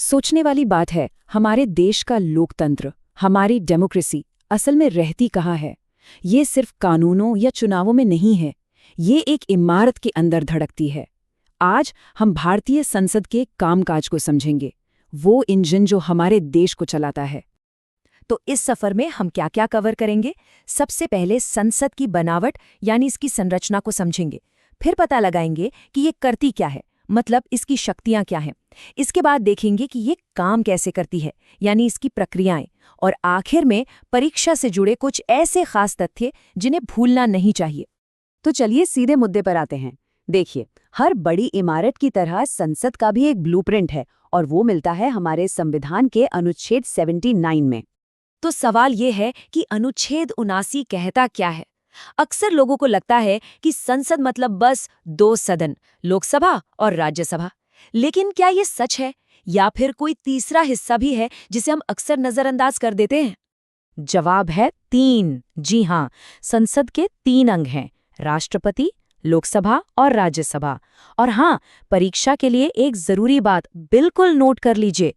सोचने वाली बात है, हमारे देश का लोकतंत्र, हमारी डेमोक्रेसी असल में रहती कहाँ है? ये सिर्फ कानूनों या चुनावों में नहीं है, ये एक इमारत के अंदर धड़कती है। आज हम भारतीय संसद के कामकाज को समझेंगे, वो इंजन जो हमारे देश को चलाता है। तो इस सफर में हम क्या क्या कवर करेंगे? सबसे पहले संसद की बनावट यानी इसकी संरचना को समझेंगे। फिर पता लगाएंगे कि ये करती क्या है, मतलब इसकी शक्तियां क्या हैं। इसके बाद देखेंगे कि ये काम कैसे करती है, यानी इसकी प्रक्रियाएं। और आखिर में परीक्षा से जुड़े कुछ ऐसे खास तथ्य जिन्हें भूलना नहीं चाहिए। तो चलिए सीधे मुद्दे पर आते हैं। देखिए, हर बड़ी इमारत की तरह संसद का भी एक ब्लूप्रिंट है, और वो मिलता है हमारे संविधान के अनुच्छेद 79 में। तो सवाल ये है कि अनुच्छेद 79 कहता क्या है? अक्सर लोगों को लगता है कि संसद मतलब बस दो सदन, लोकसभा और राज्यसभा। लेकिन क्या ये सच है, या फिर कोई तीसरा हिस्सा भी है जिसे हम अक्सर नजरअंदाज कर देते हैं? जवाब है 3। जी हाँ, संसद के 3 अंग हैं: राष्ट्रपति, लोकसभा और राज्यसभा। और हाँ, परीक्षा के लिए एक जरूरी बात बिल्कुल नोट कर लीजिए।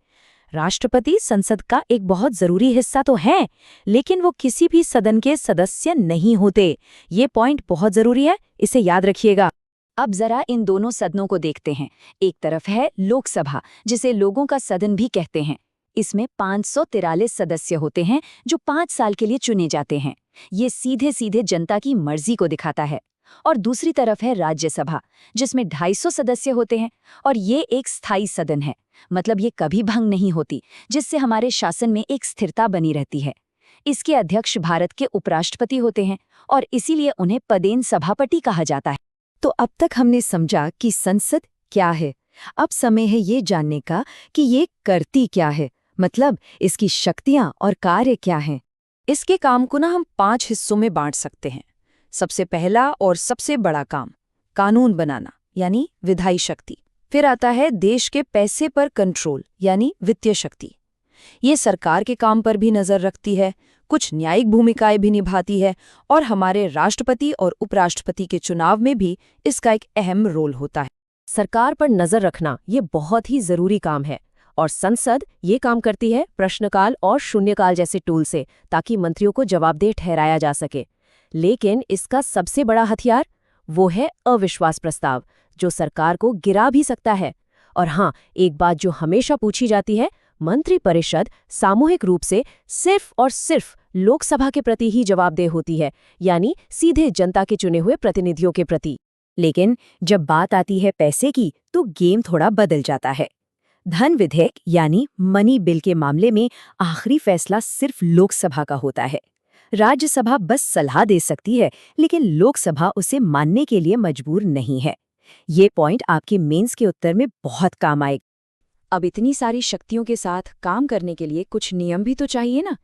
राष्ट्रपति संसद का एक बहुत जरूरी हिस्सा तो है, लेकिन वो किसी भी सदन के सदस्य नहीं होते। ये पॉइंट बहुत जरूरी है, इसे याद रखिएगा। अब जरा इन दोनों सदनों को देखते हैं। एक तरफ है लोकसभा, जिसे लोगों का सदन भी कहते हैं। इसमें 543 सदस्य होते हैं जो 5 साल के लिए चुने जाते हैं। ये सीधे सीधे जनता की मर्जी को दिखाता है। और दूसरी तरफ है राज्यसभा, जिसमें 250 सदस्य होते हैं, और ये एक स्थायी सदन है, मतलब ये कभी भंग नहीं होती, जिससे हमारे शासन में एक स्थिरता बनी रहती है। इसके अध्यक्ष भारत के उपराष्ट्रपति होते हैं, और इसीलिए उन्हें पदेन सभापति कहा जाता है। तो अब तक हमने समझा कि संसद क्या है। अब समय है ये जानने का कि ये करती क्या है, मतलब इसकी शक्तियां और कार्य क्या हैं। इसके काम को हम 5 हिस्सों में बांट सकते हैं। सबसे पहला और सबसे बड़ा काम, कानून बनाना, यानी विधायी शक्ति। फिर आता है देश के पैसे पर कंट्रोल, यानी वित्तीय शक्ति। ये सरकार के काम पर भी नजर रखती है, कुछ न्यायिक भूमिकाएं भी निभाती है, और हमारे राष्ट्रपति और उपराष्ट्रपति के चुनाव में भी इसका एक अहम रोल होता है। सरकार पर नजर रखना ये बहुत ही जरूरी काम है, और संसद ये काम करती है प्रश्नकाल और शून्यकाल जैसे टूल से, ताकि मंत्रियों को जवाबदेह ठहराया जा सके। लेकिन इसका सबसे बड़ा हथियार वो है अविश्वास प्रस्ताव, जो सरकार को गिरा भी सकता है। और हाँ, एक बात जो हमेशा पूछी जाती है, मंत्रिपरिषद सामूहिक रूप से सिर्फ और सिर्फ लोकसभा के प्रति ही जवाबदेह होती है, यानी सीधे जनता के चुने हुए प्रतिनिधियों के प्रति। लेकिन जब बात आती है पैसे की, तो गेम थोड़ा बदल जाता है। धन विधेयक यानी मनी बिल के मामले में आखिरी फैसला सिर्फ लोकसभा का होता है। राज्यसभा बस सलाह दे सकती है, लेकिन लोकसभा उसे मानने के लिए मजबूर नहीं है। ये पॉइंट आपके मेंस के उत्तर में बहुत काम आएगा। अब इतनी सारी शक्तियों के साथ काम करने के लिए कुछ नियम भी तो चाहिए ना।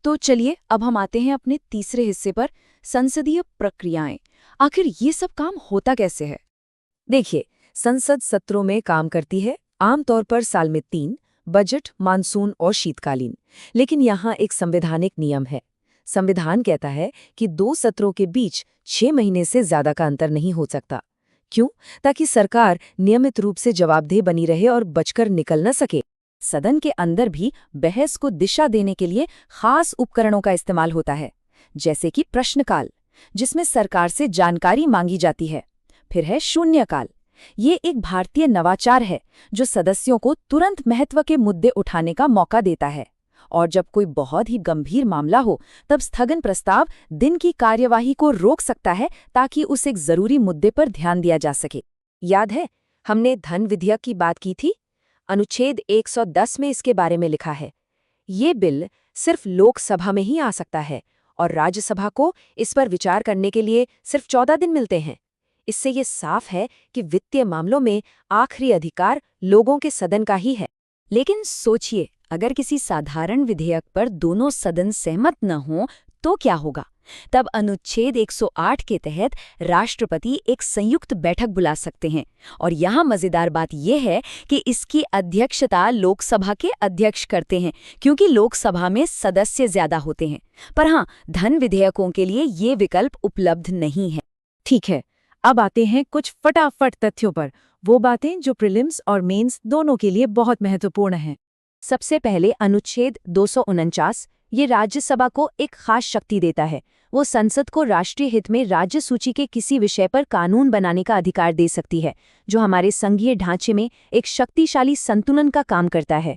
तो चलिए अब हम आते हैं अपने तीसरे हिस्से पर, संसदीय प्रक्रियाएं। आखिर ये सब काम होता कैसे है? देखिए, संसद सत्रों में काम करती है, आमतौर पर साल में 3, बजट, मानसून और शीतकालीन। लेकिन यहाँ एक संवैधानिक नियम है। संविधान कहता है कि 2 सत्रों के बीच 6 महीने से ज्यादा का अंतर नहीं हो सकता। क्यों? ताकि सरकार नियमित रूप से जवाबदेह बनी रहे और बचकर निकल न सके। सदन के अंदर भी बहस को दिशा देने के लिए खास उपकरणों का इस्तेमाल होता है, जैसे कि प्रश्नकाल, जिसमें सरकार से जानकारी मांगी जाती है। फिर है शून्यकाल। ये एक भारतीय नवाचार है जो सदस्यों को तुरंत महत्व के मुद्दे उठाने का मौका देता है। और जब कोई बहुत ही गंभीर मामला हो, तब स्थगन प्रस्ताव दिन की कार्यवाही को रोक सकता है, ताकि उस एक जरूरी मुद्दे पर ध्यान दिया जा सके। याद है, हमने धन विधेयक की बात की थी। अनुच्छेद 110 में इसके बारे में लिखा है, ये बिल सिर्फ लोकसभा में ही आ सकता है, और राज्यसभा को इस पर विचार करने के लिए सिर्फ 14 दिन मिलते हैं। इससे ये साफ है कि वित्तीय मामलों में आखिरी अधिकार लोगों के सदन का ही है। लेकिन सोचिए, अगर किसी साधारण विधेयक पर दोनों सदन सहमत न हों तो क्या होगा? तब अनुच्छेद 108 के तहत राष्ट्रपति एक संयुक्त बैठक बुला सकते हैं। और यहाँ मजेदार बात यह है कि इसकी अध्यक्षता लोकसभा के अध्यक्ष करते हैं, क्योंकि लोकसभा में सदस्य ज्यादा होते हैं। पर हाँ, धन विधेयकों के लिए ये विकल्प उपलब्ध नहीं है। ठीक है, अब आते हैं कुछ फटाफट तथ्यों पर, वो बातें जो प्रीलिम्स और मेंस दोनों के लिए बहुत महत्वपूर्ण हैं। सबसे पहले अनुच्छेद 249 ये राज्यसभा को एक खास शक्ति देता है। वो संसद को राष्ट्रीय हित में राज्य सूची के किसी विषय पर कानून बनाने का अधिकार दे सकती है, जो हमारे संघीय ढांचे में एक शक्तिशाली संतुलन का काम करता है।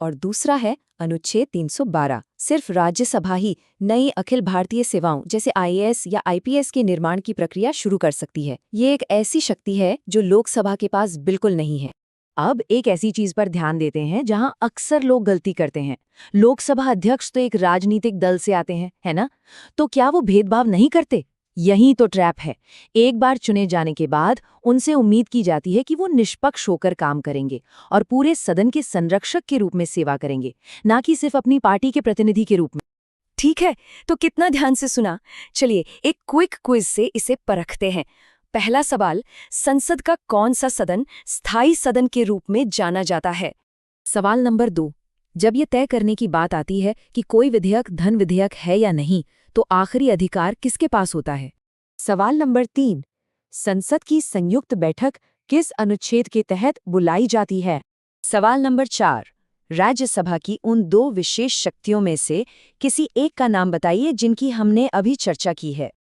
और दूसरा है अनुच्छेद 312। सिर्फ राज्यसभा ही नई अखिल भारतीय सेवाओं जैसे आईएएस या आईपीएस के निर्माण की प्रक्रिया शुरू कर सकती है। ये एक ऐसी शक्ति है जो लोकसभा के पास बिल्कुल नहीं है। अब एक ऐसी चीज पर ध्यान देते हैं जहां अक्सर लोग गलती करते हैं। लोकसभा अध्यक्ष तो एक राजनीतिक दल से आते हैं, है ना? तो क्या वो भेदभाव नहीं करते? यही तो ट्रैप है। एक बार चुने जाने के बाद उनसे उम्मीद की जाती है कि वो निष्पक्ष होकर काम करेंगे और पूरे सदन के संरक्षक के रूप में सेवा करेंगे, ना कि सिर्फ अपनी पार्टी के प्रतिनिधि के रूप में। ठीक है, तो कितना ध्यान से सुना। चलिए एक क्विक क्विज से इसे परखते हैं। पहला सवाल, संसद का कौन सा सदन स्थायी सदन के रूप में जाना जाता है? सवाल नंबर 2, जब ये तय करने की बात आती है कि कोई विधेयक धन विधेयक है या नहीं, तो आखिरी अधिकार किसके पास होता है? सवाल नंबर 3, संसद की संयुक्त बैठक किस अनुच्छेद के तहत बुलाई जाती है? सवाल नंबर 4, राज्यसभा की उन 2 विशेष शक्तियों में से किसी एक का नाम बताइए जिनकी हमने अभी चर्चा की है।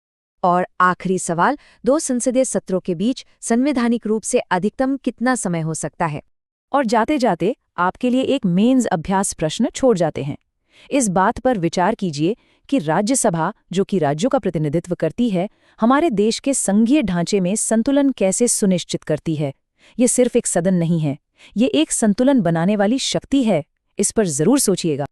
और आखिरी सवाल, 2 संसदीय सत्रों के बीच संवैधानिक रूप से अधिकतम कितना समय हो सकता है? और जाते जाते आपके लिए एक मेंस अभ्यास प्रश्न छोड़ जाते हैं। इस बात पर विचार कीजिए कि राज्यसभा, जो कि राज्यों का प्रतिनिधित्व करती है, हमारे देश के संघीय ढांचे में संतुलन कैसे सुनिश्चित करती है। ये सिर्फ एक सदन नहीं है, ये एक संतुलन बनाने वाली शक्ति है। इस पर जरूर सोचिएगा।